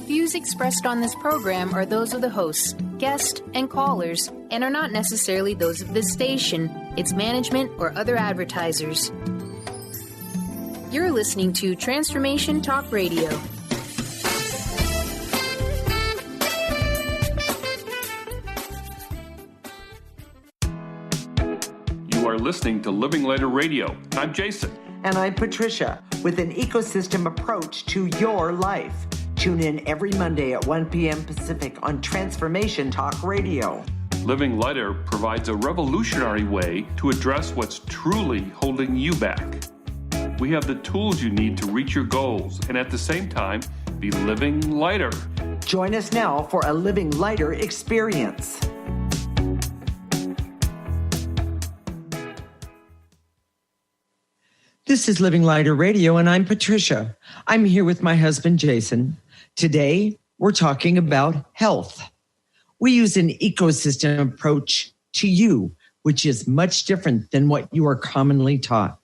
Views expressed on this program are those of the hosts, guests, and callers, and are not necessarily those of this station, its management, or other advertisers. You're listening to Transformation Talk Radio. You are listening to Living Lighter Radio. I'm Jason. And I'm Patricia, with an ecosystem approach to your life. Tune in every Monday at 1 p.m. Pacific on Transformation Talk Radio. Living Lighter provides a revolutionary way to address what's truly holding you back. We have the tools you need to reach your goals and at the same time be living lighter. Join us now for a Living Lighter experience. This is Living Lighter Radio, and I'm Patricia. I'm here with my husband, Jason. Today, we're talking about health. We use an ecosystem approach to you, which is much different than what you are commonly taught.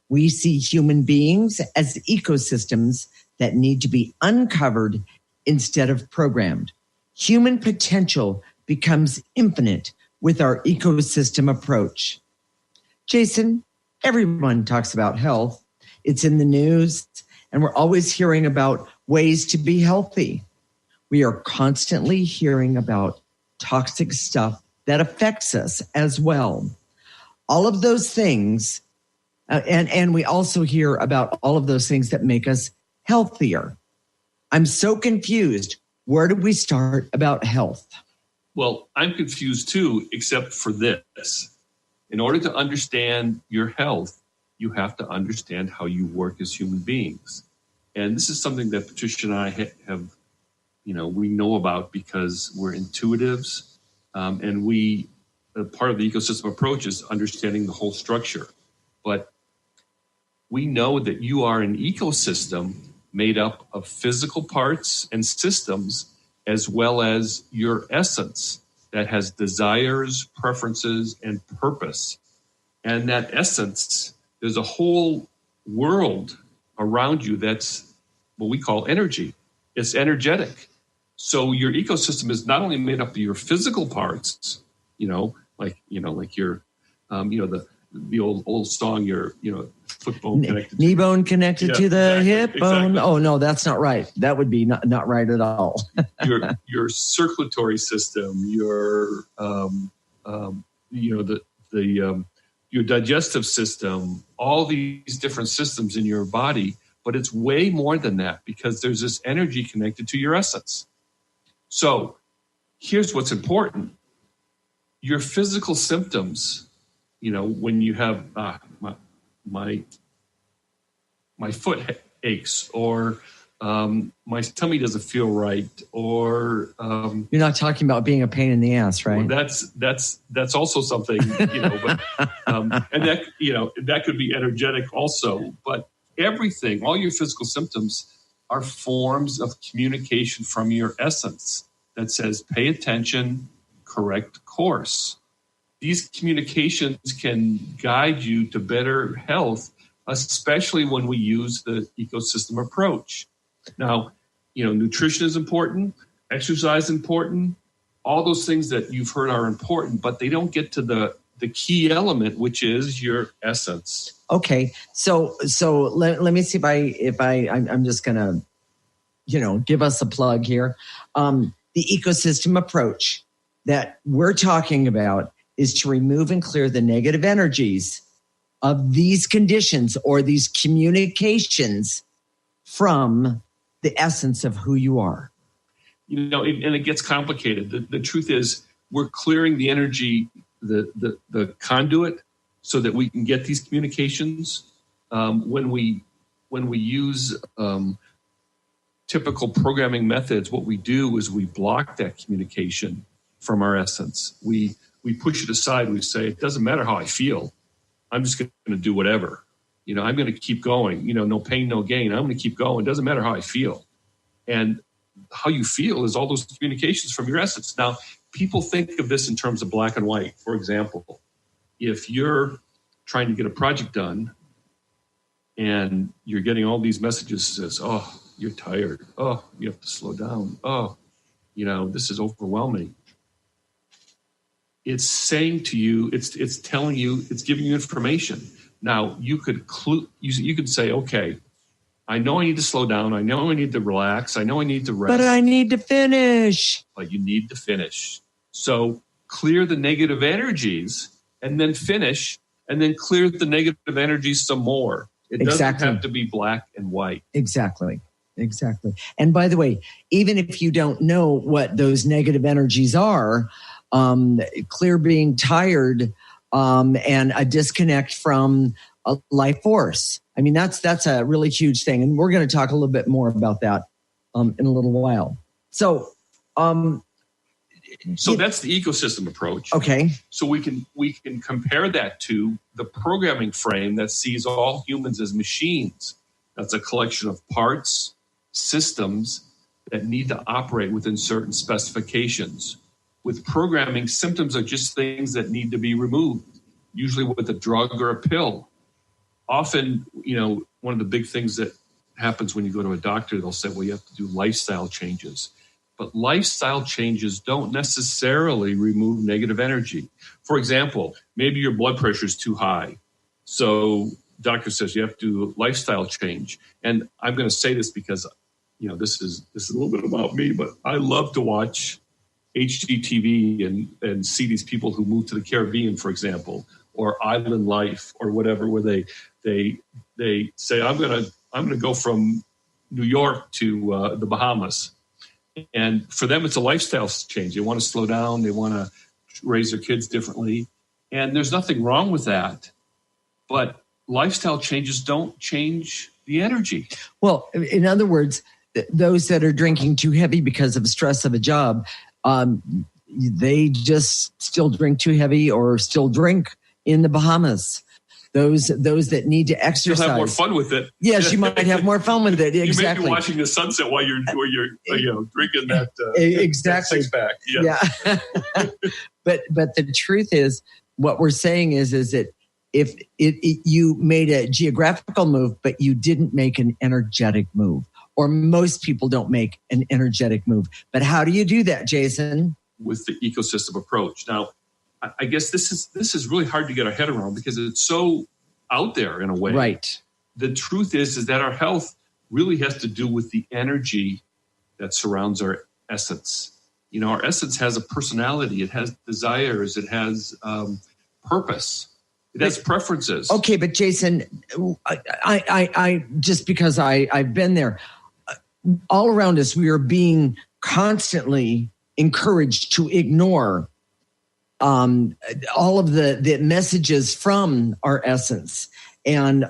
We see human beings as ecosystems that need to be uncovered instead of programmed. Human potential becomes infinite with our ecosystem approach. Jason, everyone talks about health. It's in the news, and we're always hearing about ways to be healthy. We are constantly hearing about toxic stuff that affects us as well. All of those things, and we also hear about all of those things that make us healthier. I'm so confused. Where do we start about health? Well, I'm confused too, except for this. In order to understand your health, you have to understand how you work as human beings. And this is something that Patricia and I have, we know about because we're intuitives. And part of the ecosystem approach is understanding the whole structure. But we know that you are an ecosystem made up of physical parts and systems, as well as your essence that has desires, preferences, and purpose. And that essence, there's a whole world around you that's what we call energy. It's energetic. So your ecosystem is not only made up of your physical parts, like your, the old song, your, foot bone connected, knee bone connected to the hip bone. Exactly. Oh no, that's not right. That would be not right at all. your circulatory system, your your digestive system, all these different systems in your body, but it's way more than that because there's this energy connected to your essence. So here's what's important. Your physical symptoms, when you have my foot aches, or my tummy doesn't feel right, or you're not talking about being a pain in the ass, right? Well, that's also something, but and that could be energetic also. But everything, all your physical symptoms are forms of communication from your essence that says, pay attention, correct course. These communications can guide you to better health, especially when we use the ecosystem approach. Now, nutrition is important, exercise is important, all those things that you've heard are important, but they don't get to the key element, which is your essence. Okay, so let me see if I'm just gonna, give us a plug here. The ecosystem approach that we're talking about is to remove and clear the negative energies of these conditions or these communications from the essence of who you are. And it gets complicated. The truth is we're clearing the energy, the conduit, so that we can get these communications. When we use typical programming methods, what we do is we block that communication from our essence. We push it aside. We say, it doesn't matter how I feel. I'm just going to do whatever. I'm going to keep going. No pain, no gain. I'm going to keep going. It doesn't matter how I feel. And how you feel is all those communications from your essence. Now, people think of this in terms of black and white. For example, if you're trying to get a project done and you're getting all these messages that says, oh, you're tired. Oh, you have to slow down. Oh, this is overwhelming. It's saying to you, it's telling you, it's giving you information. Now, you could say, okay, I know I need to slow down. I know I need to relax. I know I need to rest. But I need to finish. But you need to finish. So clear the negative energies and then finish, and then clear the negative energies some more. It doesn't have to be black and white. Exactly. And by the way, even if you don't know what those negative energies are, clear being tired and a disconnect from a life force. I mean, that's a really huge thing. And we're going to talk a little bit more about that in a little while. So that's the ecosystem approach. Okay. So we can compare that to the programming frame that sees all humans as machines. That's a collection of parts, systems that need to operate within certain specifications. With programming, symptoms are just things that need to be removed, usually with a drug or a pill. Often, one of the big things that happens when you go to a doctor, they'll say, well, you have to do lifestyle changes. But lifestyle changes don't necessarily remove negative energy. For example, maybe your blood pressure is too high. So doctor says you have to do a lifestyle change. And I'm going to say this because, this is a little bit about me, but I love to watch HGTV and see these people who move to the Caribbean, for example, or Island Life or whatever, where they say, I'm going to go from New York to the Bahamas. And for them, it's a lifestyle change. They want to slow down. They want to raise their kids differently. And there's nothing wrong with that. But lifestyle changes don't change the energy. Well, in other words, those that are drinking too heavy because of stress of a job, they just still drink too heavy or still drink in the Bahamas. Those that need to exercise. You'll have more fun with it. Yes, you might have more fun with it. Exactly. You may be watching the sunset while you're drinking that exactly. That six-pack. Yeah. But the truth is, what we're saying is that if you made a geographical move, but you didn't make an energetic move, or most people don't make an energetic move. But how do you do that, Jason? With the ecosystem approach. Now, I guess this is really hard to get our head around because it's so out there in a way. Right. The truth is that our health really has to do with the energy that surrounds our essence. Our essence has a personality. It has desires. It has purpose. It has preferences. Okay, but Jason, I just because I've been there, all around us, we are being constantly encouraged to ignore all of the messages from our essence, and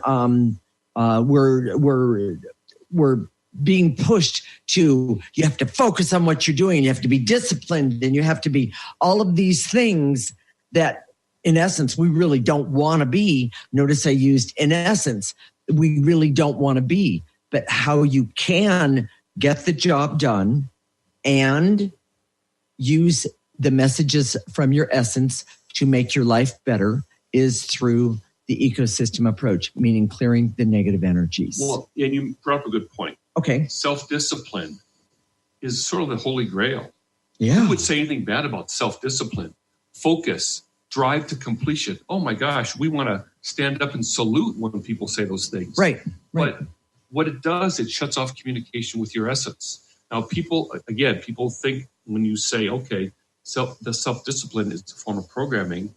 we're being pushed to, you have to focus on what you're doing, and you have to be disciplined, and you have to be all of these things that, in essence, we really don't want to be. Notice I used in essence. We really don't want to be, but how you can get the job done and use the messages from your essence to make your life better is through the ecosystem approach, meaning clearing the negative energies. Well, and you brought up a good point. Okay. Self-discipline is sort of the holy grail. Yeah. Who would say anything bad about self-discipline? Focus, drive to completion. Oh my gosh, we want to stand up and salute when people say those things. Right. But what it does, it shuts off communication with your essence. Now, people think when you say, okay, the self-discipline is a form of programming,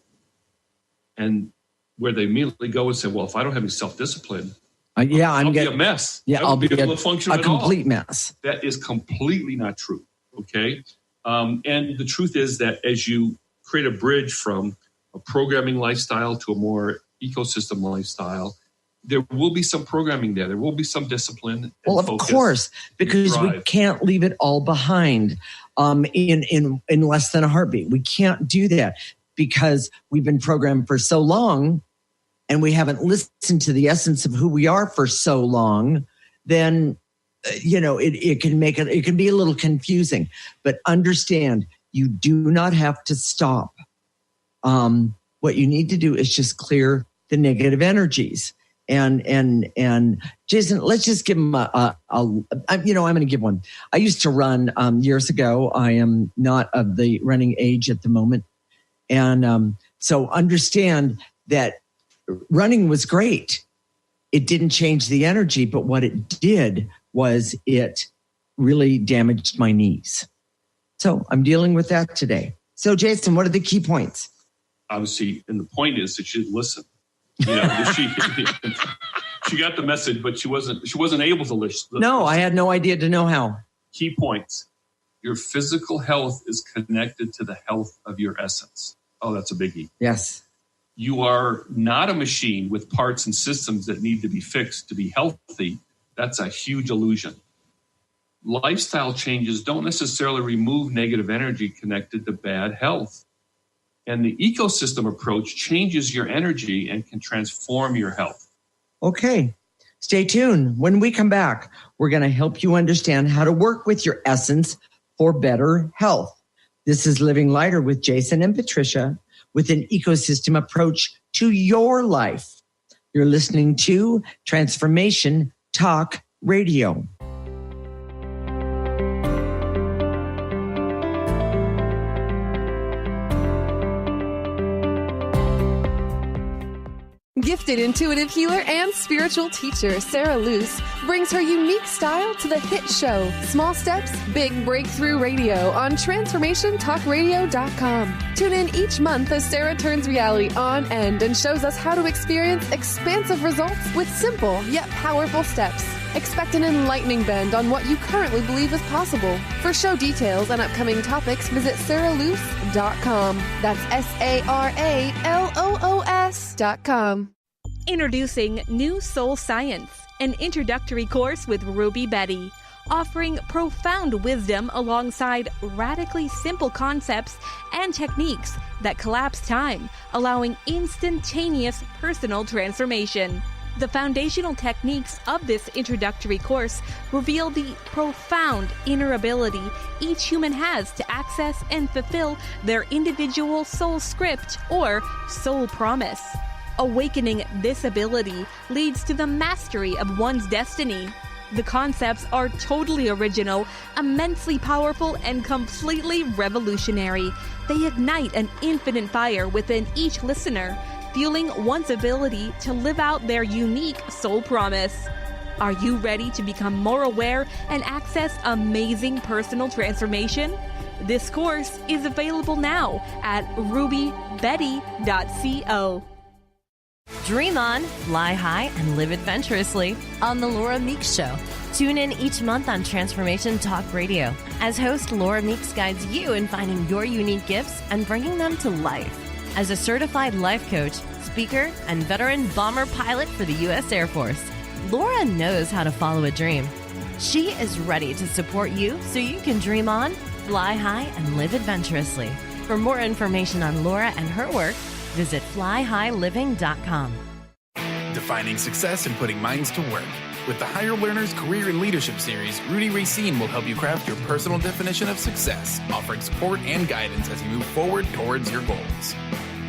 and where they immediately go and say, well, if I don't have any self-discipline, I'll be a mess. Yeah, I'll be able to function a complete mess. That is completely not true. Okay. And the truth is that as you create a bridge from a programming lifestyle to a more ecosystem lifestyle, there will be some programming there. There will be some discipline. Well, of course, because we can't leave it all behind in less than a heartbeat. We can't do that because we've been programmed for so long and we haven't listened to the essence of who we are for so long. Then, it can be a little confusing. But understand, you do not have to stop. What you need to do is just clear the negative energies. And Jason, let's just give him I'm going to give one. I used to run years ago. I am not of the running age at the moment. And so understand that running was great. It didn't change the energy, but what it did was it really damaged my knees. So I'm dealing with that today. So Jason, what are the key points? Obviously, and the point is that she didn't listen. She got the message, but she wasn't able to listen. No, I had no idea to know how. Key points. Your physical health is connected to the health of your essence. Oh, that's a biggie. Yes. You are not a machine with parts and systems that need to be fixed to be healthy. That's a huge illusion. Lifestyle changes don't necessarily remove negative energy connected to bad health. And the ecosystem approach changes your energy and can transform your health. Okay. Stay tuned. When we come back, we're going to help you understand how to work with your essence for better health. This is Living Lighter with Jason and Patricia with an ecosystem approach to your life. You're listening to Transformation Talk Radio. Gifted intuitive healer and spiritual teacher Sarah Luce brings her unique style to the hit show Small Steps, Big Breakthrough Radio on TransformationTalkRadio.com. Tune in each month as Sarah turns reality on end and shows us how to experience expansive results with simple yet powerful steps. Expect an enlightening bend on what you currently believe is possible. For show details and upcoming topics, visit sarahluce.com. That's SARALOOS.com. Introducing New Soul Science, an introductory course with Ruby Betty, offering profound wisdom alongside radically simple concepts and techniques that collapse time, allowing instantaneous personal transformation. The foundational techniques of this introductory course reveal the profound inner ability each human has to access and fulfill their individual soul script or soul promise. Awakening this ability leads to the mastery of one's destiny. The concepts are totally original, immensely powerful, and completely revolutionary. They ignite an infinite fire within each listener, fueling one's ability to live out their unique soul promise. Are you ready to become more aware and access amazing personal transformation? This course is available now at rubybetty.co. Dream on, fly high, and live adventurously on The Laura Meeks Show. Tune in each month on Transformation Talk Radio as host Laura Meeks guides you in finding your unique gifts and bringing them to life. As a certified life coach, speaker, and veteran bomber pilot for the U.S. Air Force, Laura knows how to follow a dream. She is ready to support you so you can dream on, fly high, and live adventurously. For more information on Laura and her work, visit flyhighliving.com. Defining success and putting minds to work. With the Higher Learners Career and Leadership Series, Rudy Racine will help you craft your personal definition of success, offering support and guidance as you move forward towards your goals.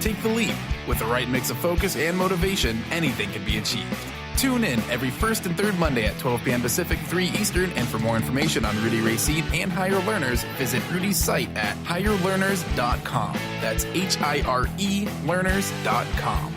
Take the leap. With the right mix of focus and motivation, anything can be achieved. Tune in every first and third Monday at 12 p.m. Pacific, 3 Eastern, and for more information on Rudy Racine and Higher Learners, visit Rudy's site at higherlearners.com. That's HIRE learners.com.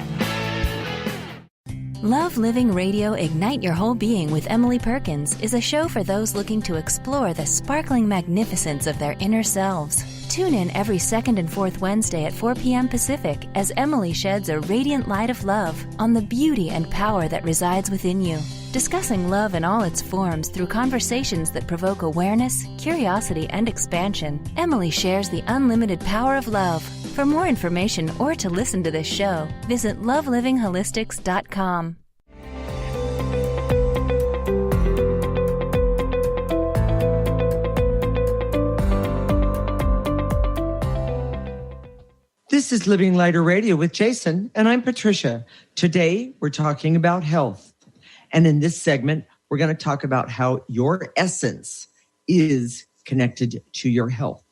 Love Living Radio Ignite Your Whole Being with Emily Perkins is a show for those looking to explore the sparkling magnificence of their inner selves. Tune in every second and fourth Wednesday at 4 p.m. Pacific as Emily sheds a radiant light of love on the beauty and power that resides within you. Discussing love in all its forms through conversations that provoke awareness, curiosity, and expansion, Emily shares the unlimited power of love. For more information or to listen to this show, visit lovelivingHolistics.com. This is Living Lighter Radio with Jason, and I'm Patricia. Today, we're talking about health. And in this segment, we're going to talk about how your essence is connected to your health.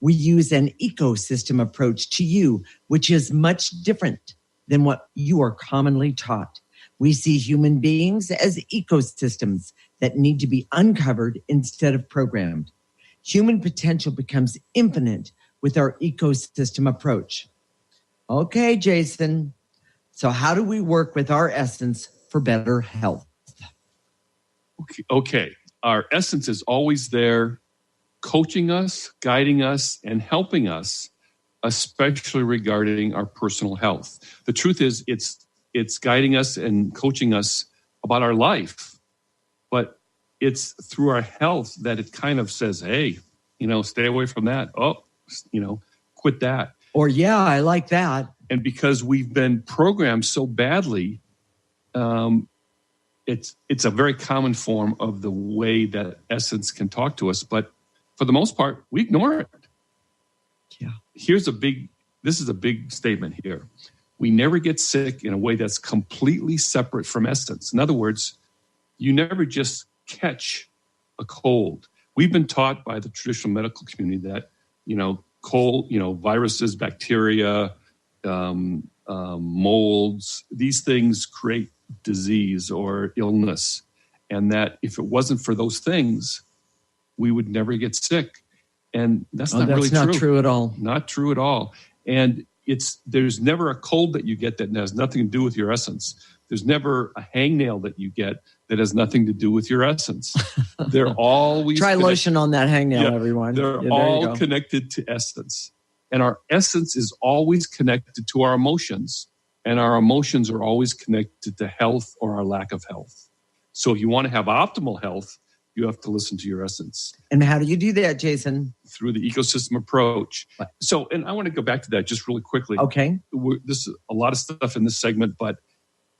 We use an ecosystem approach to you, which is much different than what you are commonly taught. We see human beings as ecosystems that need to be uncovered instead of programmed. Human potential becomes infinite with our ecosystem approach. Okay, Jason. So how do we work with our essence for better health? Okay. Our essence is always there, coaching us, guiding us, and helping us, especially regarding our personal health. The truth is, it's guiding us and coaching us about our life, but it's through our health that it kind of says, hey, stay away from that. Oh, quit that. Or, yeah, I like that. And because we've been programmed so badly, it's a very common form of the way that essence can talk to us. But for the most part, we ignore it. Yeah. This is a big statement here. We never get sick in a way that's completely separate from essence. In other words, you never just catch a cold. We've been taught by the traditional medical community that, cold, viruses, bacteria, molds, these things create disease or illness. And that if it wasn't for those things, we would never get sick. And that's not really true. That's not true at all. Not true at all. And there's never a cold that you get that has nothing to do with your essence. There's never a hangnail that you get that has nothing to do with your essence. They're always try lotion on that hangnail, everyone. They're all connected to essence. And our essence is always connected to our emotions. And our emotions are always connected to health or our lack of health. So if you want to have optimal health, you have to listen to your essence. And how do you do that, Jason? Through the ecosystem approach. So, and I want to go back to that just really quickly. Okay. This is a lot of stuff in this segment, but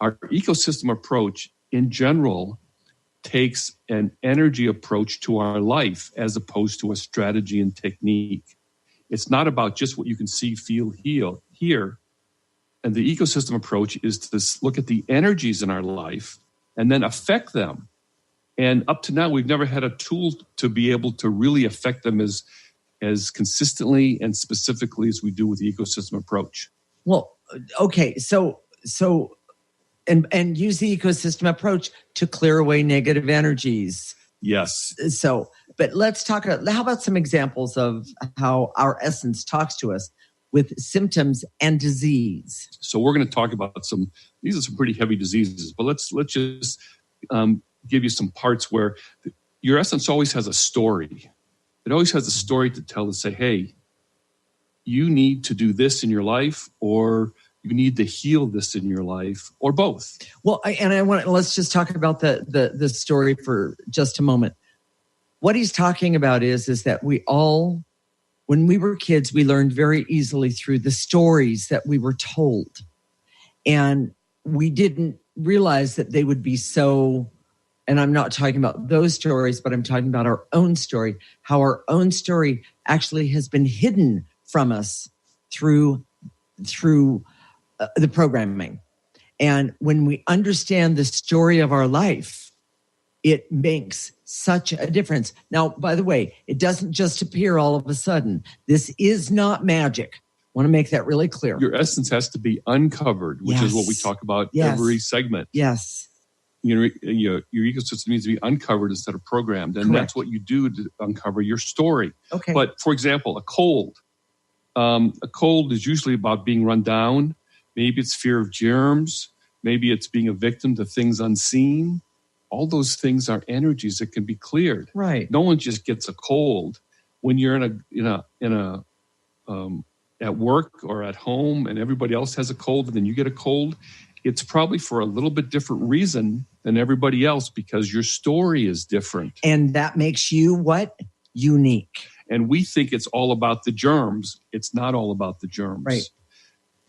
our ecosystem approach in general takes an energy approach to our life as opposed to a strategy and technique. It's not about just what you can see, feel, hear. And the ecosystem approach is to look at the energies in our life and then affect them. And up to now, we've never had a tool to be able to really affect them as consistently and specifically as we do with the ecosystem approach. Well, okay. So use the ecosystem approach to clear away negative energies. Yes. So, but let's talk, how about some examples of how our essence talks to us with symptoms and disease? So we're going to talk about these are some pretty heavy diseases, but let's just give you some parts where your essence always has a story. It always has a story to tell, to say, hey, you need to do this in your life, or you need to heal this in your life, or both. Well, let's just talk about the story for just a moment. What he's talking about is that we all, when we were kids, we learned very easily through the stories that we were told. And we didn't realize that they would be so, and I'm not talking about those stories, but I'm talking about our own story, how our own story actually has been hidden from us through the programming. And when we understand the story of our life, it makes such a difference. Now, by the way, it doesn't just appear all of a sudden. This is not magic. I want to make that really clear. Your essence has to be uncovered, which is what we talk about every segment. Yes. Your ecosystem needs to be uncovered instead of programmed. And that's what you do to uncover your story. Okay. But for example, a cold. A cold is usually about being run down. Maybe it's fear of germs. Maybe it's being a victim to things unseen. All those things are energies that can be cleared. Right. No one just gets a cold. When you're at work or at home and everybody else has a cold and then you get a cold, it's probably for a little bit different reason than everybody else because your story is different. And that makes you what? Unique. And we think it's all about the germs. It's not all about the germs. Right.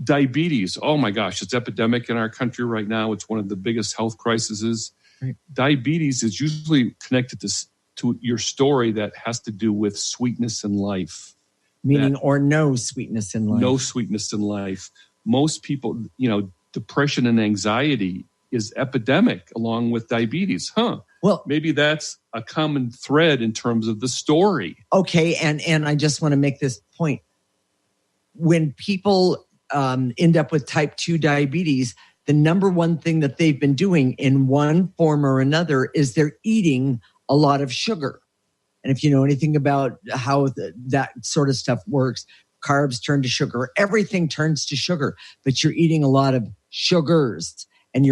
Diabetes. Oh my gosh, it's epidemic in our country right now. It's one of the biggest health crises. Right. Diabetes is usually connected to your story that has to do with sweetness in life. Meaning or no sweetness in life. No sweetness in life. Most people, depression and anxiety is epidemic along with diabetes. Well, maybe that's a common thread in terms of the story. Okay, and I just want to make this point. When people end up with type 2 diabetes, the number one thing that they've been doing in one form or another is they're eating a lot of sugar. And if you know anything about how that sort of stuff works, carbs turn to sugar. Everything turns to sugar, but you're eating a lot of sugars. And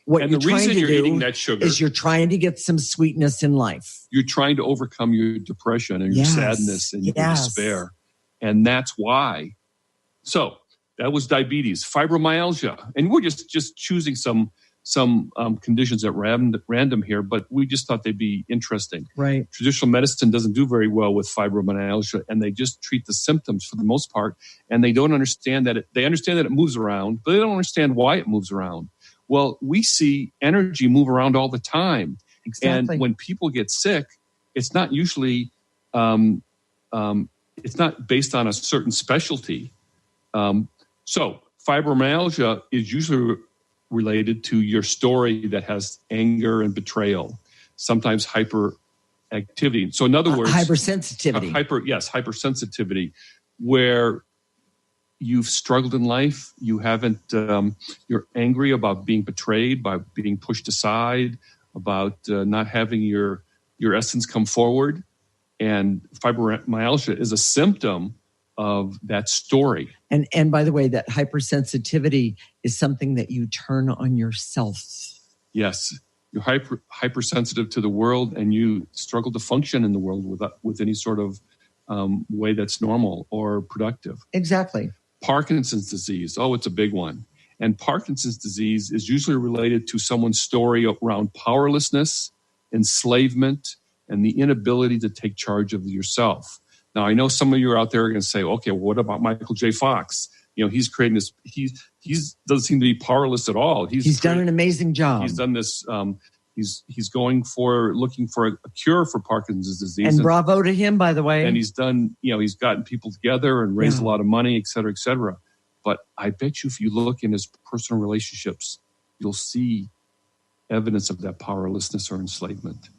what you're trying to do that sugar is you're trying to get some sweetness in life. You're trying to overcome your depression and your sadness and your despair. And that's why. So that was diabetes, fibromyalgia. And we're just choosing some conditions at random here, but we just thought they'd be interesting. Right. Traditional medicine doesn't do very well with fibromyalgia, and they just treat the symptoms for the most part, and they don't understand that they understand that it moves around, but they don't understand why it moves around. Well, we see energy move around all the time. Exactly. And when people get sick, it's not usually it's not based on a certain specialty. So fibromyalgia is usually related to your story that has anger and betrayal, sometimes hyperactivity. So in other words, hypersensitivity. Hypersensitivity, where you've struggled in life, you haven't, you're angry about being betrayed, by being pushed aside, about not having your essence come forward. And fibromyalgia is a symptom of that story. And by the way, that hypersensitivity is something that you turn on yourself. Yes. You're hypersensitive to the world, and you struggle to function in the world with any sort of way that's normal or productive. Exactly. Parkinson's disease. Oh, it's a big one. And Parkinson's disease is usually related to someone's story around powerlessness, enslavement, and the inability to take charge of yourself. Now, I know some of you out there are going to say, okay, well, what about Michael J. Fox? You know, he's creating this, he doesn't seem to be powerless at all. He's done an amazing job. He's done this, he's looking for a cure for Parkinson's disease. And bravo to him, by the way. And he's done, he's gotten people together and raised a lot of money, et cetera, et cetera. But I bet you if you look in his personal relationships, you'll see evidence of that powerlessness or enslavement.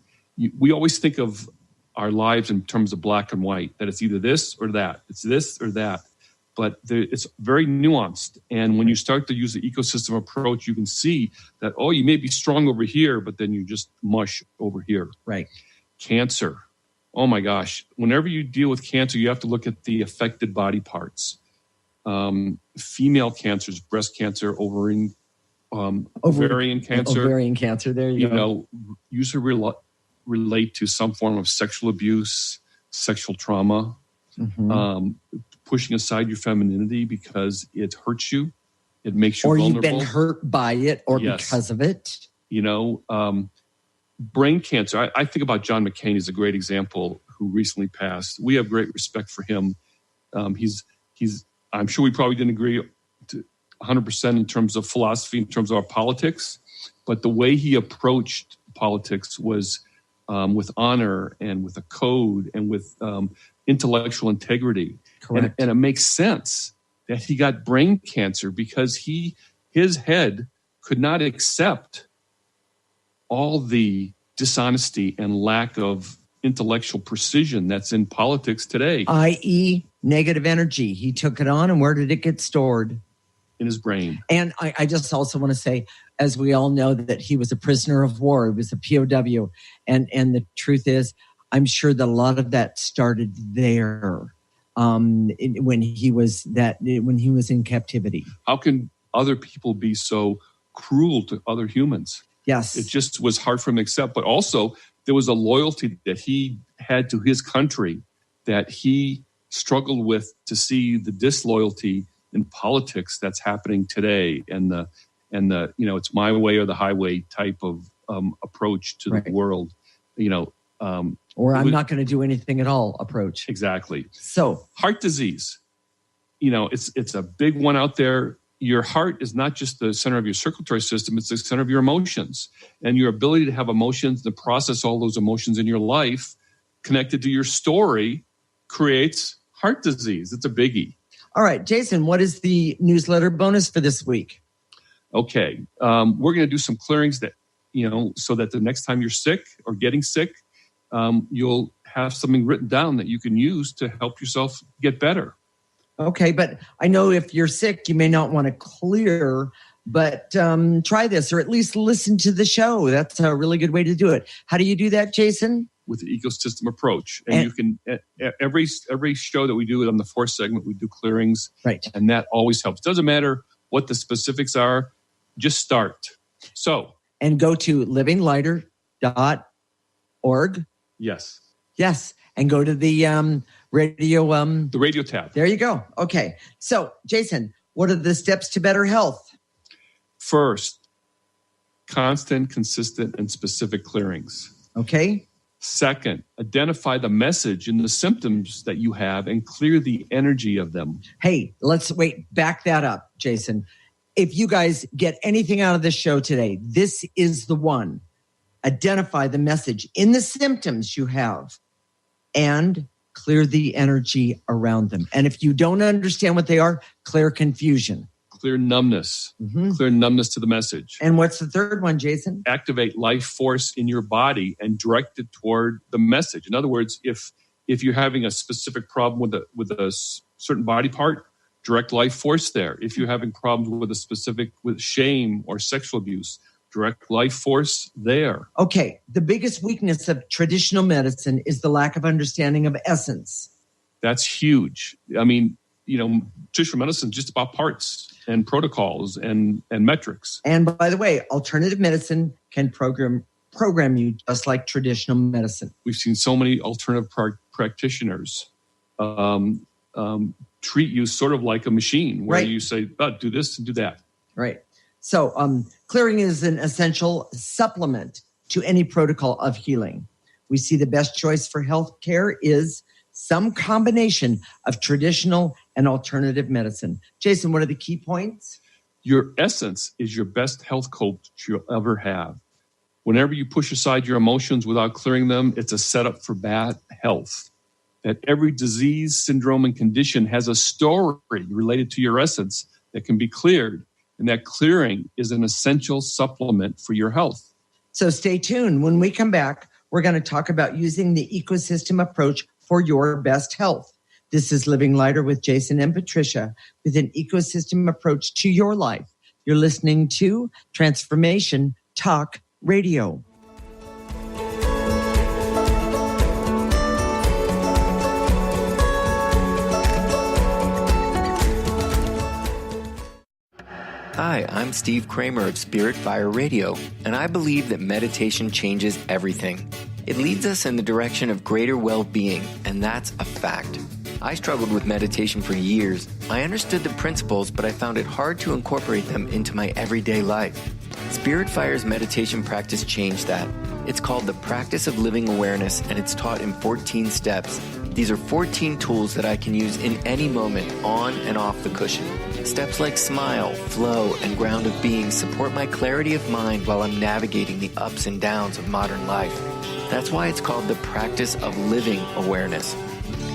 We always think of our lives in terms of black and white, that it's either this or that. It's this or that. But it's very nuanced. And when you start to use the ecosystem approach, you can see that, you may be strong over here, but then you just mush over here. Right. Cancer. Oh, my gosh. Whenever you deal with cancer, you have to look at the affected body parts. Female cancers, breast cancer, ovarian cancer. Ovarian cancer, there you go. Usually relate to some form of sexual abuse, sexual trauma, pushing aside your femininity because it hurts you. It makes you vulnerable. Or you've been hurt by it or because of it. Brain cancer. I think about John McCain as a great example who recently passed. We have great respect for him. He's. I'm sure we probably didn't agree to 100% in terms of philosophy, in terms of our politics, but the way he approached politics was with honor and with a code and with intellectual integrity. Correct. And it makes sense that he got brain cancer because his head could not accept all the dishonesty and lack of intellectual precision that's in politics today. I.e., negative energy. He took it on, and where did it get stored? In his brain. And I just also want to say, as we all know, that he was a prisoner of war. He was a POW. And the truth is, I'm sure that a lot of that started there when he was in captivity. How can other people be so cruel to other humans? Yes. It just was hard for him to accept. But also, there was a loyalty that he had to his country that he struggled with to see the disloyalty in politics that's happening today, and the it's my way or the highway type of approach to the world, or I'm not going to do anything at all approach. Exactly. So heart disease, it's a big one out there. Your heart is not just the center of your circulatory system, it's the center of your emotions, and your ability to have emotions, to process all those emotions in your life connected to your story creates heart disease. It's a biggie. All right, Jason, what is the newsletter bonus for this week? Okay. We're going to do some clearings that, so that the next time you're sick or getting sick, you'll have something written down that you can use to help yourself get better. Okay, but I know if you're sick, you may not want to clear but try this, or at least listen to the show. That's a really good way to do it. How do you do that, Jason? With the ecosystem approach. And you can, every show that we do on the fourth segment, we do clearings. Right. And that always helps. Doesn't matter what the specifics are, just start. And go to livinglighter.org. Yes. Yes. And go to the radio. The radio tab. There you go. Okay. So, Jason, what are the steps to better health? First, constant, consistent, and specific clearings. Okay. Second, identify the message and the symptoms that you have and clear the energy of them. Hey, back that up, Jason. If you guys get anything out of this show today, this is the one. Identify the message in the symptoms you have and clear the energy around them. And if you don't understand what they are, clear confusion. Clear numbness. Clear numbness to the message. And what's the third one, Jason? Activate life force in your body and direct it toward the message. In other words, if you're having a specific problem with a certain body part, direct life force there. If you're having problems with shame or sexual abuse, direct life force there. Okay. The biggest weakness of traditional medicine is the lack of understanding of essence. That's huge. I mean, traditional medicine is just about parts and protocols and metrics. And by the way, alternative medicine can program you just like traditional medicine. We've seen so many alternative practitioners treat you sort of like a machine where you say, do this and do that. Right. So clearing is an essential supplement to any protocol of healing. We see the best choice for health care is some combination of traditional and alternative medicine. Jason, what are the key points? Your essence is your best health coach you'll ever have. Whenever you push aside your emotions without clearing them, it's a setup for bad health. That every disease, syndrome, and condition has a story related to your essence that can be cleared. And that clearing is an essential supplement for your health. So stay tuned. When we come back, we're going to talk about using the ecosystem approach for your best health. This is Living Lighter with Jason and Patricia with an ecosystem approach to your life. You're listening to Transformation Talk Radio. Hi, I'm Steve Kramer of Spirit Fire Radio, and I believe that meditation changes everything. It leads us in the direction of greater well-being, and that's a fact. I struggled with meditation for years. I understood the principles, but I found it hard to incorporate them into my everyday life. Spirit Fire's meditation practice changed that. It's called the Practice of Living Awareness, and it's taught in 14 steps. These are 14 tools that I can use in any moment, on and off the cushion. Steps like smile, flow, and ground of being support my clarity of mind while I'm navigating the ups and downs of modern life. That's why it's called the Practice of Living Awareness.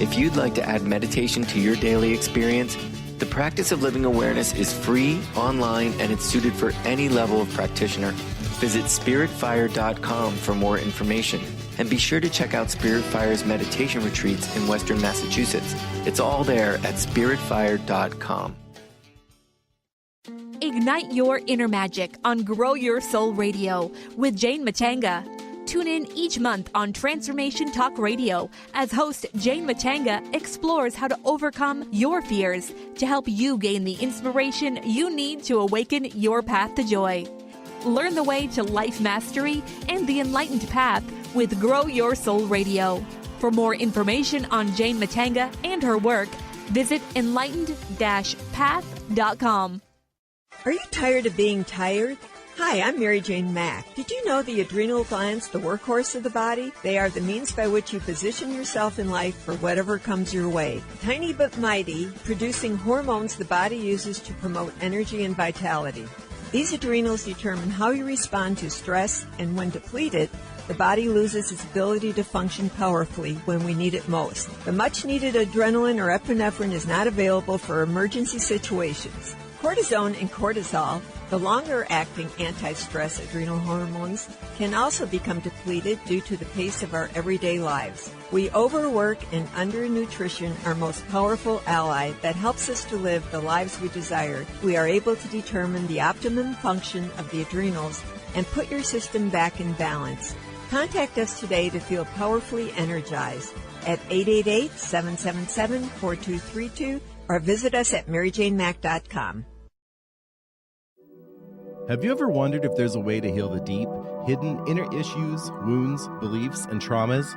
If you'd like to add meditation to your daily experience, the Practice of Living Awareness is free, online, and it's suited for any level of practitioner. Visit spiritfire.com for more information. And be sure to check out Spirit Fire's meditation retreats in Western Massachusetts. It's all there at spiritfire.com. Ignite your inner magic on Grow Your Soul Radio with Jane Matanga. Tune in each month on Transformation Talk Radio as host Jane Matanga explores how to overcome your fears to help you gain the inspiration you need to awaken your path to joy. Learn the way to life mastery and the enlightened path with Grow Your Soul Radio. For more information on Jane Matanga and her work, visit enlightened-path.com. Are you tired of being tired? Hi, I'm Mary Jane Mack. Did you know the adrenal glands, the workhorse of the body? They are the means by which you position yourself in life for whatever comes your way. Tiny but mighty, producing hormones the body uses to promote energy and vitality. These adrenals determine how you respond to stress, and when depleted, the body loses its ability to function powerfully when we need it most. The much-needed adrenaline or epinephrine is not available for emergency situations. Cortisone and cortisol, the longer-acting anti-stress adrenal hormones, can also become depleted due to the pace of our everyday lives. We overwork and undernutrition, our most powerful ally that helps us to live the lives we desire. We are able to determine the optimum function of the adrenals and put your system back in balance. Contact us today to feel powerfully energized at 888-777-4232 or visit us at maryjanemack.com. Have you ever wondered if there's a way to heal the deep, hidden inner issues, wounds, beliefs, and traumas?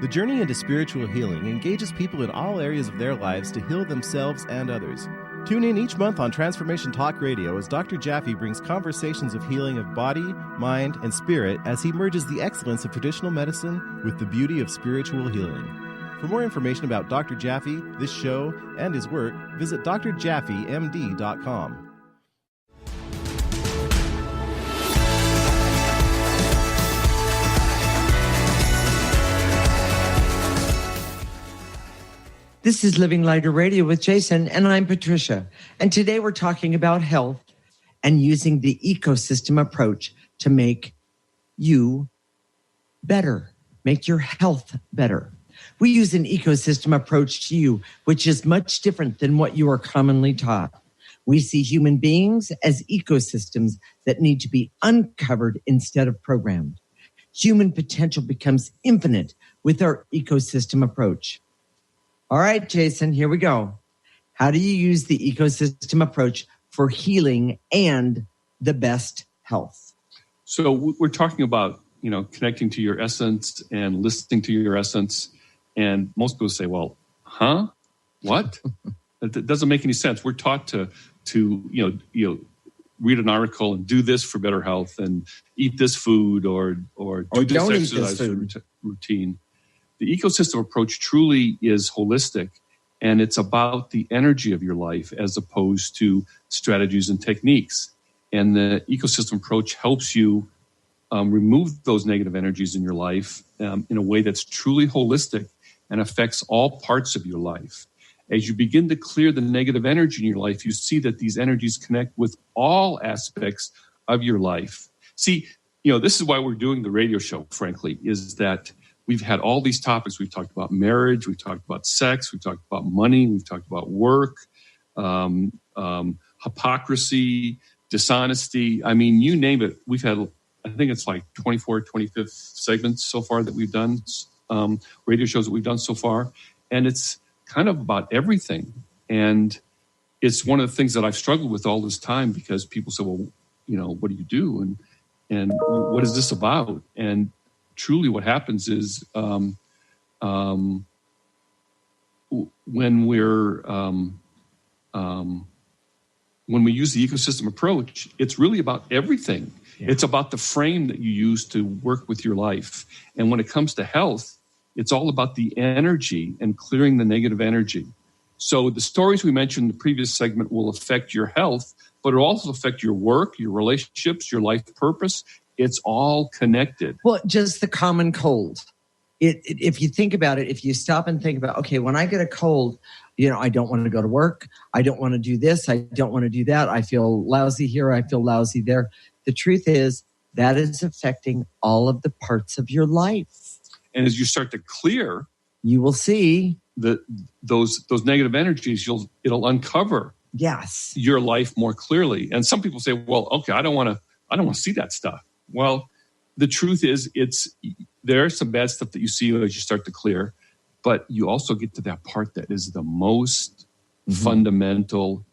The journey into spiritual healing engages people in all areas of their lives to heal themselves and others. Tune in each month on Transformation Talk Radio as Dr. Jaffe brings conversations of healing of body, mind, and spirit as he merges the excellence of traditional medicine with the beauty of spiritual healing. For more information about Dr. Jaffe, this show, and his work, visit drjaffemd.com. This is Living Lighter Radio with Jason, and I'm Patricia. And today we're talking about health and using the ecosystem approach to make you better, make your health better. We use an ecosystem approach to you, which is much different than what you are commonly taught. We see human beings as ecosystems that need to be uncovered instead of programmed. Human potential becomes infinite with our ecosystem approach. All right, Jason, here we go. How do you use the ecosystem approach for healing and the best health? So we're talking about, connecting to your essence and listening to your essence. And most people say, well, what? That doesn't make any sense. We're taught to read an article and do this for better health and eat this food or do this exercise routine. The ecosystem approach truly is holistic, and it's about the energy of your life as opposed to strategies and techniques. And the ecosystem approach helps you remove those negative energies in your life in a way that's truly holistic and affects all parts of your life. As you begin to clear the negative energy in your life, you see that these energies connect with all aspects of your life. See, this is why we're doing the radio show, frankly, is that we've had all these topics. We've talked about marriage. We've talked about sex. We've talked about money. We've talked about work, hypocrisy, dishonesty. I mean, you name it. We've had, I think it's like 24, 25 segments so far that we've done, radio shows that we've done so far. And it's kind of about everything. And it's one of the things that I've struggled with all this time because people say, well, what do you do? And what is this about? And truly what happens is when we use the ecosystem approach, it's really about everything. Yeah. It's about the frame that you use to work with your life. And when it comes to health, it's all about the energy and clearing the negative energy. So the stories we mentioned in the previous segment will affect your health, but it'll also affect your work, your relationships, your life purpose. It's all connected. Well, just the common cold. If you think about it, if you stop and think about, okay, when I get a cold, I don't want to go to work. I don't want to do this. I don't want to do that. I feel lousy here. I feel lousy there. The truth is that is affecting all of the parts of your life. And as you start to clear, you will see those negative energies. It'll uncover your life more clearly. And some people say, well, okay, I don't want to see that stuff. Well, the truth is there's some bad stuff that you see as you start to clear, but you also get to that part that is the most fundamental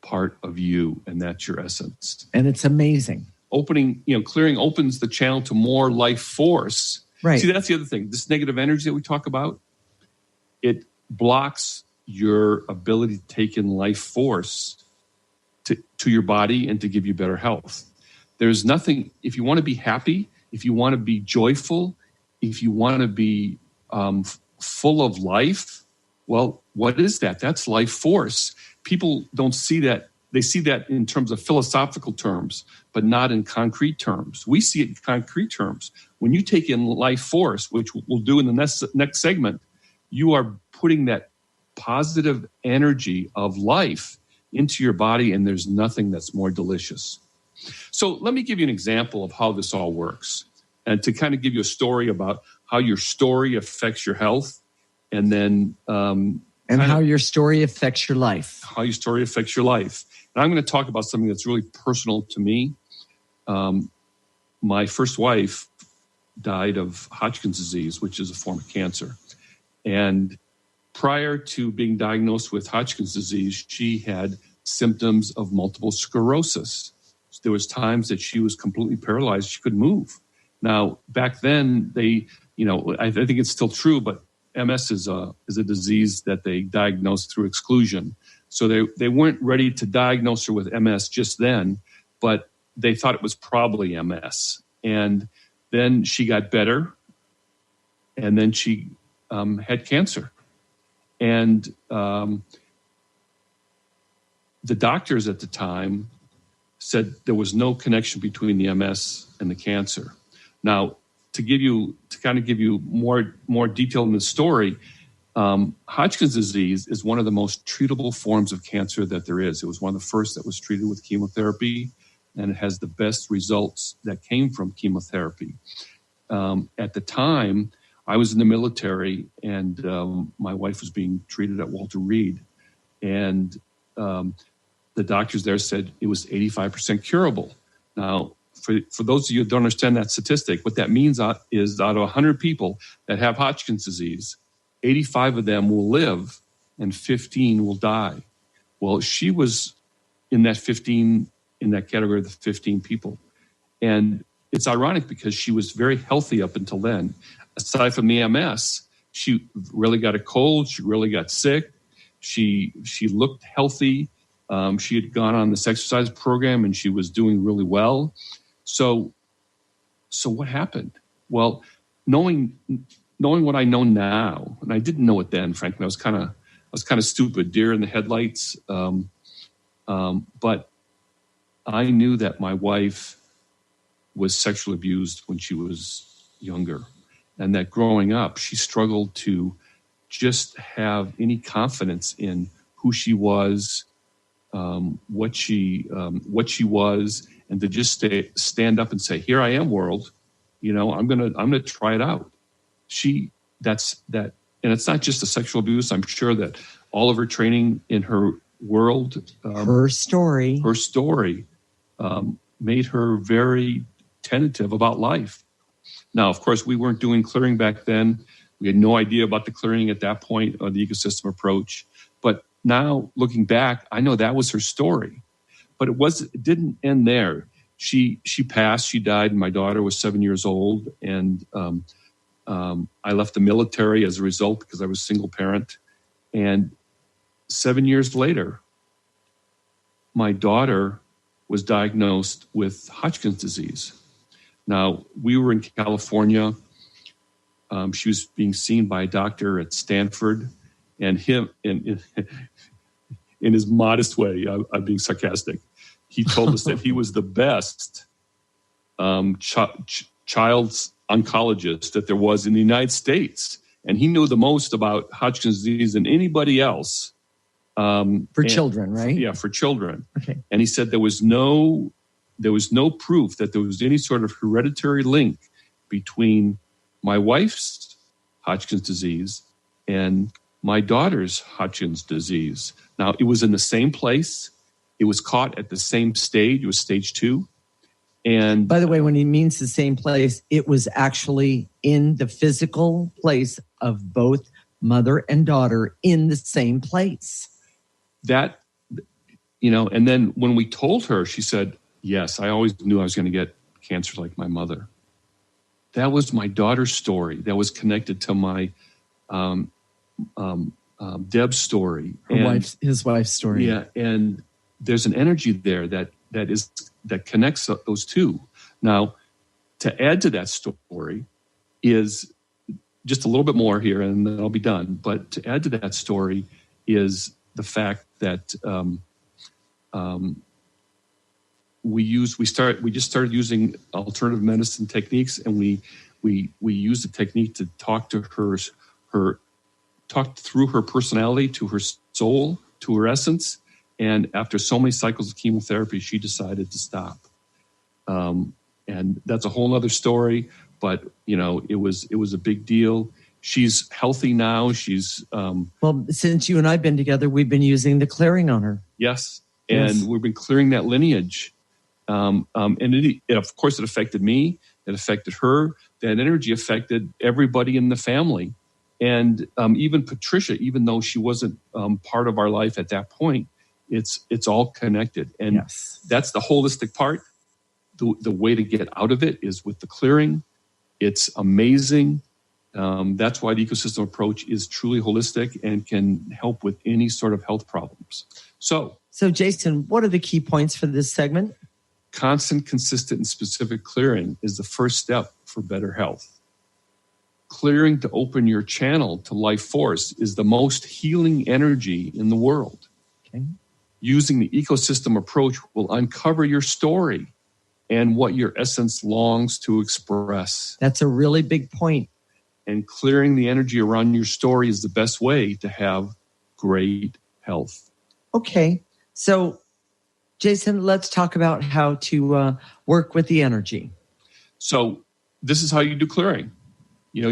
part of you, and that's your essence. And it's amazing. Clearing opens the channel to more life force. Right. See, that's the other thing. This negative energy that we talk about, it blocks your ability to take in life force to your body and to give you better health. There's nothing, if you want to be happy, if you want to be joyful, if you want to be full of life, well, what is that? That's life force. People don't see that. They see that in terms of philosophical terms, but not in concrete terms. We see it in concrete terms. When you take in life force, which we'll do in the next segment, you are putting that positive energy of life into your body, and there's nothing that's more delicious. So let me give you an example of how this all works, and to kind of give you a story about how your story affects your health, and then how your story affects your life. How your story affects your life. And I'm going to talk about something that's really personal to me. My first wife died of Hodgkin's disease, which is a form of cancer. And prior to being diagnosed with Hodgkin's disease, she had symptoms of multiple sclerosis. There was times that she was completely paralyzed. She couldn't move. Now, back then, I think it's still true, but MS is a disease that they diagnosed through exclusion. So they weren't ready to diagnose her with MS just then, but they thought it was probably MS. And then she got better, and then she had cancer. And the doctors at the time said there was no connection between the MS and the cancer. Now, to kind of give you more detail in the story, Hodgkin's disease is one of the most treatable forms of cancer that there is. It was one of the first that was treated with chemotherapy, and it has the best results that came from chemotherapy. At the time, I was in the military, and my wife was being treated at Walter Reed, and the doctors there said it was 85% curable. Now, for those of you who don't understand that statistic, what that means is out of 100 people that have Hodgkin's disease, 85 of them will live and 15 will die. Well, she was in that category of the 15 people. And it's ironic because she was very healthy up until then. Aside from the MS, she really got a cold. She really got sick. She looked healthy. She had gone on this exercise program and she was doing really well. So what happened? Well, knowing what I know now, and I didn't know it then, frankly, I was kind of stupid, deer in the headlights. But I knew that my wife was sexually abused when she was younger, and that growing up, she struggled to just have any confidence in who she was, what she was, and to just stand up and say, "Here I am, world. I'm gonna try it out." That's that, and it's not just a sexual abuse. I'm sure that all of her training in her world, her story made her very tentative about life. Now, of course, we weren't doing clearing back then. We had no idea about the clearing at that point or the ecosystem approach. But now, looking back, I know that was her story. But it didn't end there. She passed. She died. And my daughter was 7 years old, and I left the military as a result because I was a single parent. And 7 years later, my daughter was diagnosed with Hodgkin's disease. Now, we were in California. She was being seen by a doctor at Stanford, and him, in his modest way, I'm being sarcastic, he told us that he was the best child's oncologist that there was in the United States. And he knew the most about Hodgkin's disease than anybody else. For children, right? Yeah, for children. Okay. And he said there was no proof that there was any sort of hereditary link between my wife's Hodgkin's disease and my daughter's Hodgkin's disease. Now, it was in the same place. It was caught at the same stage. It was stage 2. And by the way, when he means the same place, it was actually in the physical place of both mother and daughter in the same place. That, and then when we told her, she said, "Yes, I always knew I was going to get cancer like my mother." That was my daughter's story. That was connected to my Deb's story, his wife's story. Yeah, and there's an energy there that connects those two. Now, to add to that story is just a little bit more here, and then I'll be done. But to add to that story is the fact that we just started using alternative medicine techniques, and we used the technique to talk to talk through her personality, to her soul, to her essence, And after so many cycles of chemotherapy, she decided to stop. And that's a whole other story, but it was a big deal. She's healthy now. She's well, since you and I've been together, we've been using the clearing on her. Yes. And we've been clearing that lineage. And of course, it affected me. It affected her. That energy affected everybody in the family. And even Patricia, even though she wasn't part of our life at that point, it's all connected. And that's the holistic part. The way to get out of it is with the clearing. It's amazing. That's why the ecosystem approach is truly holistic and can help with any sort of health problems. So Jason, what are the key points for this segment? Constant, consistent, and specific clearing is the first step for better health. Clearing to open your channel to life force is the most healing energy in the world. Okay. Using the ecosystem approach will uncover your story and what your essence longs to express. That's a really big point. And clearing the energy around your story is the best way to have great health. Okay. So, Jason, let's talk about how to work with the energy. So this is how you do clearing. You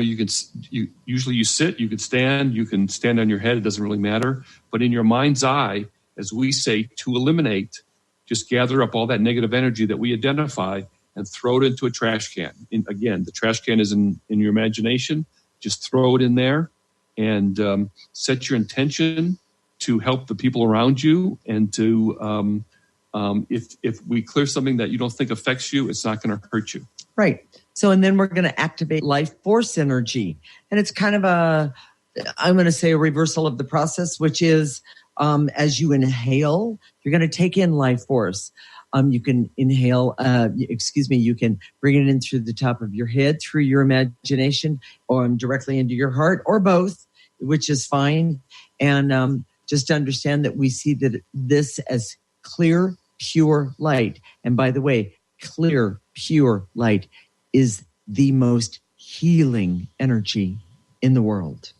usually you sit, you can stand on your head. It doesn't really matter. But in your mind's eye, as we say, to eliminate, just gather up all that negative energy that we identify and throw it into a trash can. Again, the trash can is in your imagination. Just throw it in there and set your intention to help the people around you. And to if we clear something that you don't think affects you, it's not going to hurt you. Right. So, and then we're going to activate life force energy. And it's kind of I'm going to say a reversal of the process, which is as you inhale, you're going to take in life force. You can inhale, you can bring it in through the top of your head, through your imagination, or directly into your heart, or both, which is fine. And just understand that we see that this as clear, pure light. And by the way, clear, pure light is the most healing energy in the world.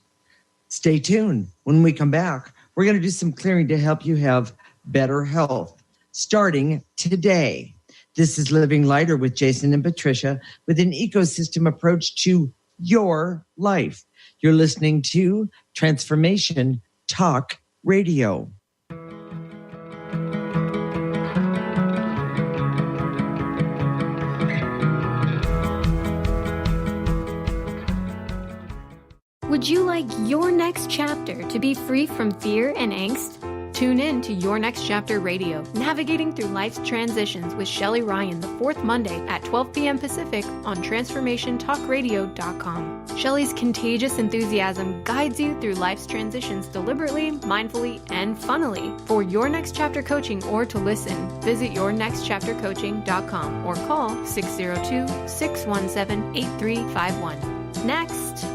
Stay tuned. When we come back, we're going to do some clearing to help you have better health, starting today. This is Living Lighter with Jason and Patricia with an ecosystem approach to your life. You're listening to Transformation Talk Radio. Would you like your next chapter to be free from fear and angst? Tune in to Your Next Chapter Radio, navigating through life's transitions with Shelley Ryan the fourth Monday at 12 p.m. Pacific on TransformationTalkRadio.com. Shelley's contagious enthusiasm guides you through life's transitions deliberately, mindfully, and funnily. For Your Next Chapter coaching or to listen, visit YourNextChapterCoaching.com or call 602-617-8351. Next.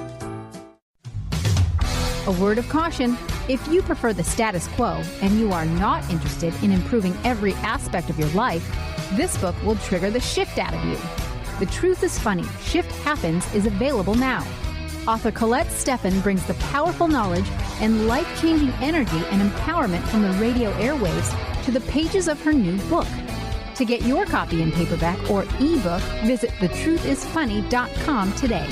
A word of caution. If you prefer the status quo and you are not interested in improving every aspect of your life, this book will trigger the shift out of you. The Truth is Funny, Shift Happens is available now. Author Colette Steffen brings the powerful knowledge and life-changing energy and empowerment from the radio airwaves to the pages of her new book. To get your copy in paperback or ebook, visit thetruthisfunny.com today.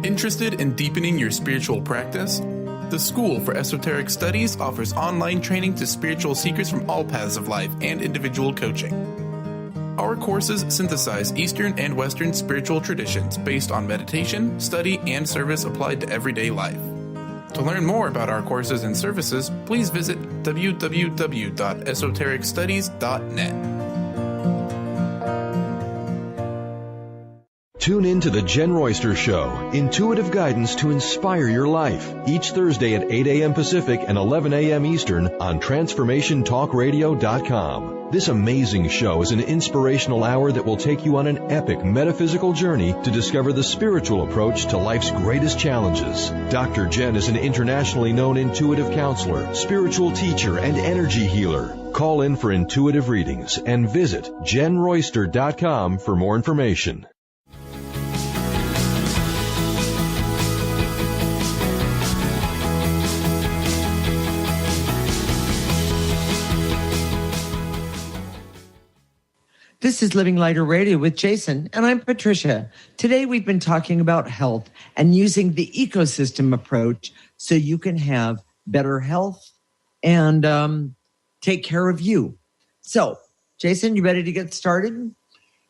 Interested in deepening your spiritual practice? The School for Esoteric Studies offers online training to spiritual seekers from all paths of life and individual coaching. Our courses synthesize Eastern and Western spiritual traditions based on meditation, study, and service applied to everyday life. To learn more about our courses and services, please visit www.esotericstudies.net. Tune in to The Jen Royster Show, intuitive guidance to inspire your life, each Thursday at 8 a.m. Pacific and 11 a.m. Eastern on TransformationTalkRadio.com. This amazing show is an inspirational hour that will take you on an epic metaphysical journey to discover the spiritual approach to life's greatest challenges. Dr. Jen is an internationally known intuitive counselor, spiritual teacher, and energy healer. Call in for intuitive readings and visit JenRoyster.com for more information. This is Living Lighter Radio with Jason, and I'm Patricia. Today we've been talking about health and using the ecosystem approach so you can have better health and take care of you. So, Jason, you ready to get started?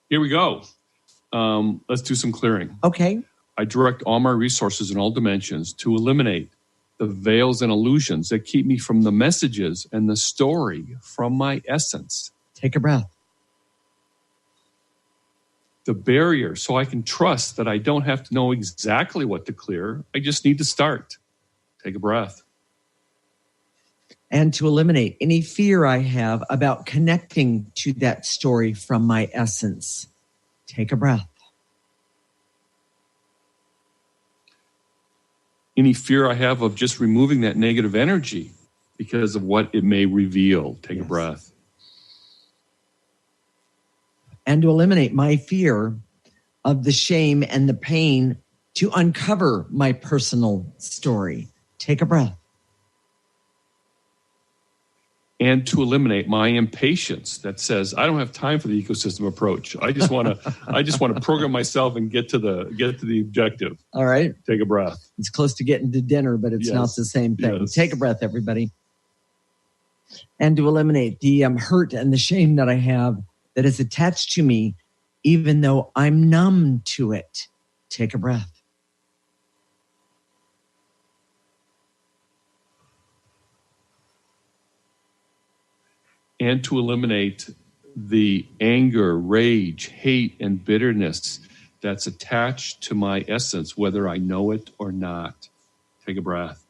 Here we go. Let's do some clearing. Okay. I direct all my resources in all dimensions to eliminate the veils and illusions that keep me from the messages and the story from my essence. Take a breath. The barrier, so I can trust that I don't have to know exactly what to clear. I just need to start. Take a breath. And to eliminate any fear I have about connecting to that story from my essence. Take a breath. Any fear I have of just removing that negative energy because of what it may reveal. Take a breath. And to eliminate my fear of the shame and the pain to uncover my personal story. Take a breath. And to eliminate my impatience that says, I don't have time for the ecosystem approach. I just want to program myself and get to the objective. All right. Take a breath. It's close to getting to dinner, but it's not the same thing. Yes. Take a breath, everybody. And to eliminate the hurt and the shame that I have that is attached to me, even though I'm numb to it. Take a breath. And to eliminate the anger, rage, hate, and bitterness that's attached to my essence, whether I know it or not. Take a breath.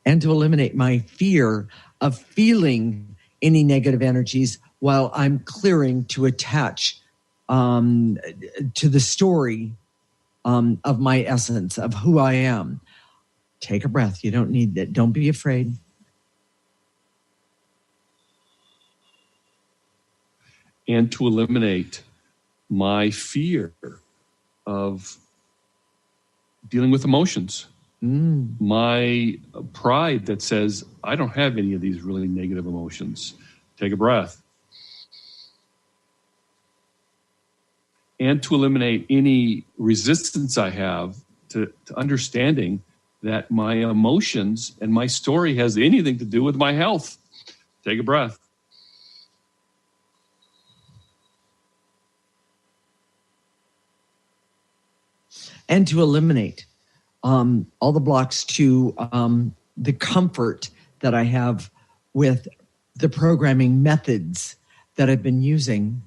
And to eliminate my fear of feeling any negative energies while I'm clearing to attach to the story of my essence, of who I am. Take a breath. You don't need that. Don't be afraid. And to eliminate my fear of dealing with emotions. My pride that says, I don't have any of these really negative emotions. Take a breath. And to eliminate any resistance I have to understanding that my emotions and my story has anything to do with my health. Take a breath. And to eliminate all the blocks to the comfort that I have with the programming methods that I've been using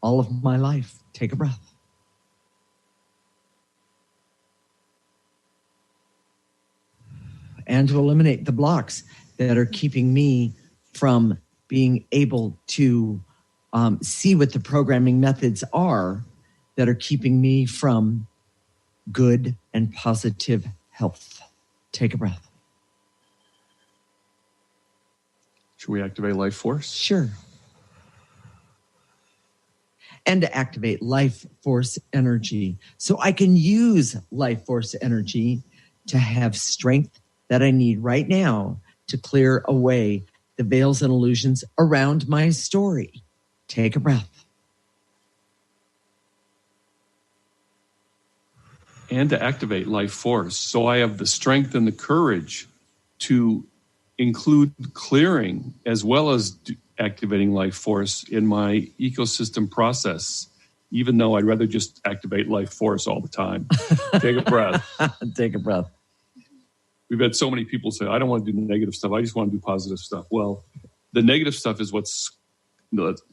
all of my life. Take a breath. And to eliminate the blocks that are keeping me from being able to see what the programming methods are that are keeping me from good and positive health. Take a breath. Should we activate life force? Sure. And to activate life force energy. So I can use life force energy to have strength that I need right now to clear away the veils and illusions around my story. Take a breath. And to activate life force. So I have the strength and the courage to include clearing as well as activating life force in my ecosystem process, even though I'd rather just activate life force all the time. Take a breath. Take a breath. We've had so many people say, I don't want to do negative stuff. I just want to do positive stuff. Well, the negative stuff is what's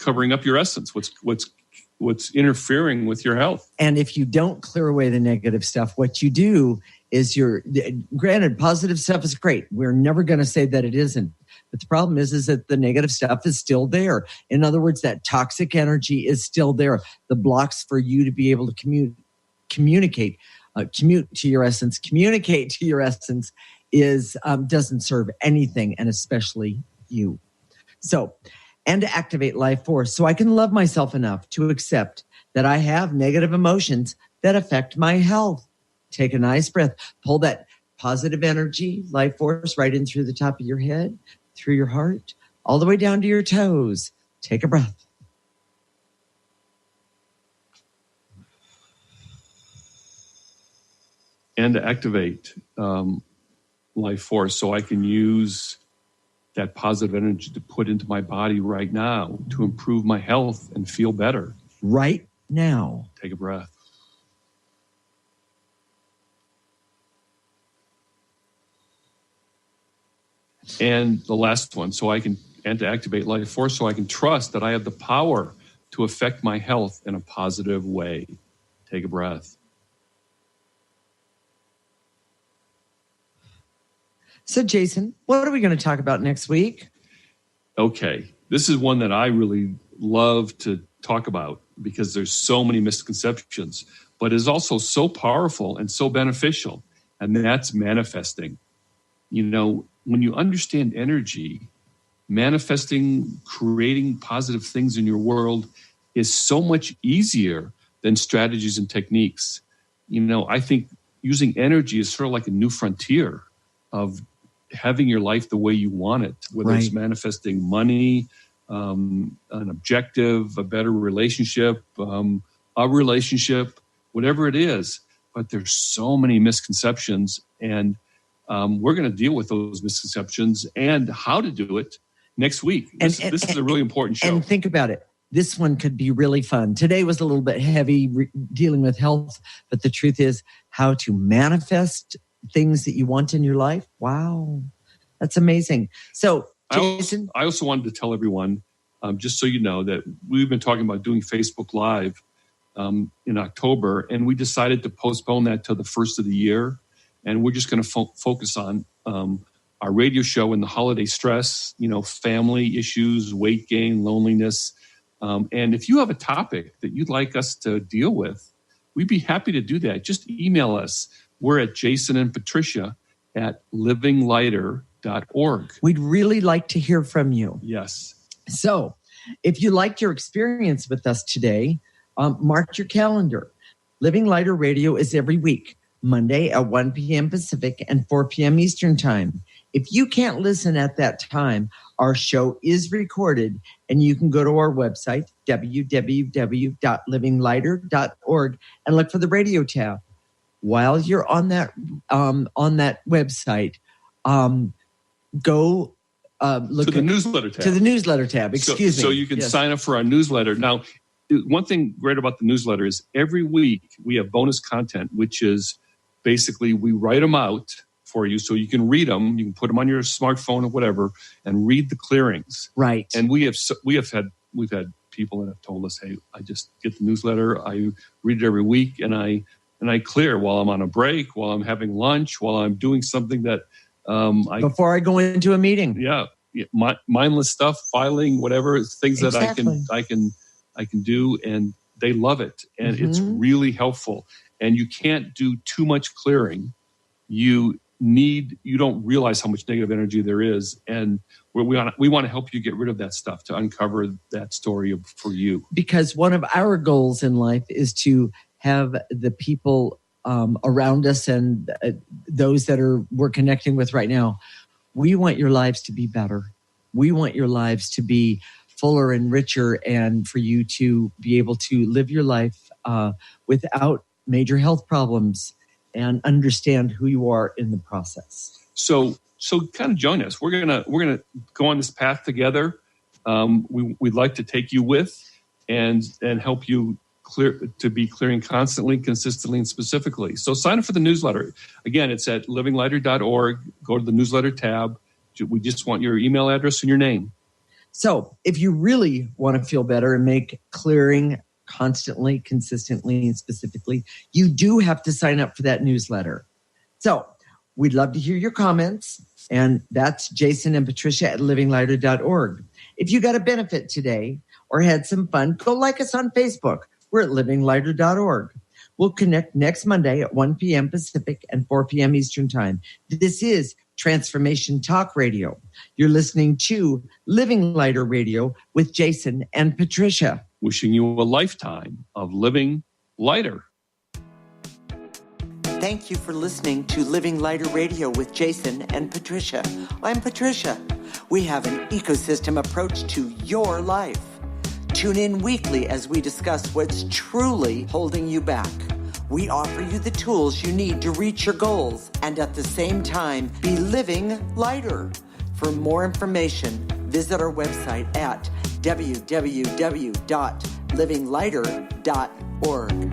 covering up your essence, what's interfering with your health. And if you don't clear away the negative stuff, what you do is granted, positive stuff is great. We're never going to say that it isn't. But the problem is that the negative stuff is still there. In other words, that toxic energy is still there. The blocks for you to be able to communicate to your essence is doesn't serve anything, and especially you. So, and to activate life force, so I can love myself enough to accept that I have negative emotions that affect my health. Take a nice breath. Pull that positive energy, life force, right in through the top of your head, through your heart, all the way down to your toes. Take a breath. And to activate life force so I can use that positive energy to put into my body right now to improve my health and feel better. Right now. Take a breath. And the last one, and to activate life force so I can trust that I have the power to affect my health in a positive way. Take a breath. So, Jason, what are we going to talk about next week? Okay, this is one that I really love to talk about because there's so many misconceptions, but is also so powerful and so beneficial, and that's manifesting. You know, when you understand energy, manifesting, creating positive things in your world is so much easier than strategies and techniques. You know, I think using energy is sort of like a new frontier of having your life the way you want it, whether it's manifesting money, an objective, a better relationship, a relationship, whatever it is. But there's so many misconceptions, and we're going to deal with those misconceptions and how to do it next week. This is a really important show. And think about it. This one could be really fun. Today was a little bit heavy dealing with health, but the truth is how to manifest things that you want in your life. Wow. That's amazing. So, Jason, I also wanted to tell everyone, just so you know, that we've been talking about doing Facebook Live in October, and we decided to postpone that till the first of the year. And we're just going to focus on our radio show and the holiday stress, you know, family issues, weight gain, loneliness. And if you have a topic that you'd like us to deal with, we'd be happy to do that. Just email us. We're at Jason and Patricia at livinglighter.org. We'd really like to hear from you. Yes. So if you liked your experience with us today, mark your calendar. Living Lighter Radio is every week, Monday at 1 p.m. Pacific and 4 p.m. Eastern Time. If you can't listen at that time, our show is recorded, and you can go to our website, www.livinglighter.org, and look for the radio tab. While you're on that website, go look to the newsletter tab. To the newsletter tab. Excuse me. So you can sign up for our newsletter. Now, one thing great about the newsletter is every week we have bonus content, which is basically we write them out for you so you can read them. You can put them on your smartphone or whatever and read the clearings. Right. And we've had people that have told us, hey, I just get the newsletter. I read it every week and I clear while I'm on a break, while I'm having lunch, while I'm doing something that before I go into a meeting. Yeah, mindless stuff, filing, whatever things that I can do, and they love it, and it's really helpful. And you can't do too much clearing. You don't realize how much negative energy there is, and we want to help you get rid of that stuff to uncover that story for you. Because one of our goals in life is to have the people around us and those that we're connecting with right now. We want your lives to be better. We want your lives to be fuller and richer, and for you to be able to live your life without major health problems and understand who you are in the process. So kind of join us. We're gonna go on this path together. We'd like to take you with and help you clearing constantly, consistently, and specifically. So sign up for the newsletter. Again, it's at livinglighter.org. Go to the newsletter tab. We just want your email address and your name. So if you really want to feel better and make clearing constantly, consistently, and specifically, you do have to sign up for that newsletter. So we'd love to hear your comments. And that's Jason and Patricia at livinglighter.org. If you got a benefit today or had some fun, go like us on Facebook. We're at livinglighter.org. We'll connect next Monday at 1 p.m. Pacific and 4 p.m. Eastern Time. This is Transformation Talk Radio. You're listening to Living Lighter Radio with Jason and Patricia. Wishing you a lifetime of living lighter. Thank you for listening to Living Lighter Radio with Jason and Patricia. I'm Patricia. We have an ecosystem approach to your life. Tune in weekly as we discuss what's truly holding you back. We offer you the tools you need to reach your goals and at the same time be living lighter. For more information, visit our website at www.livinglighter.org.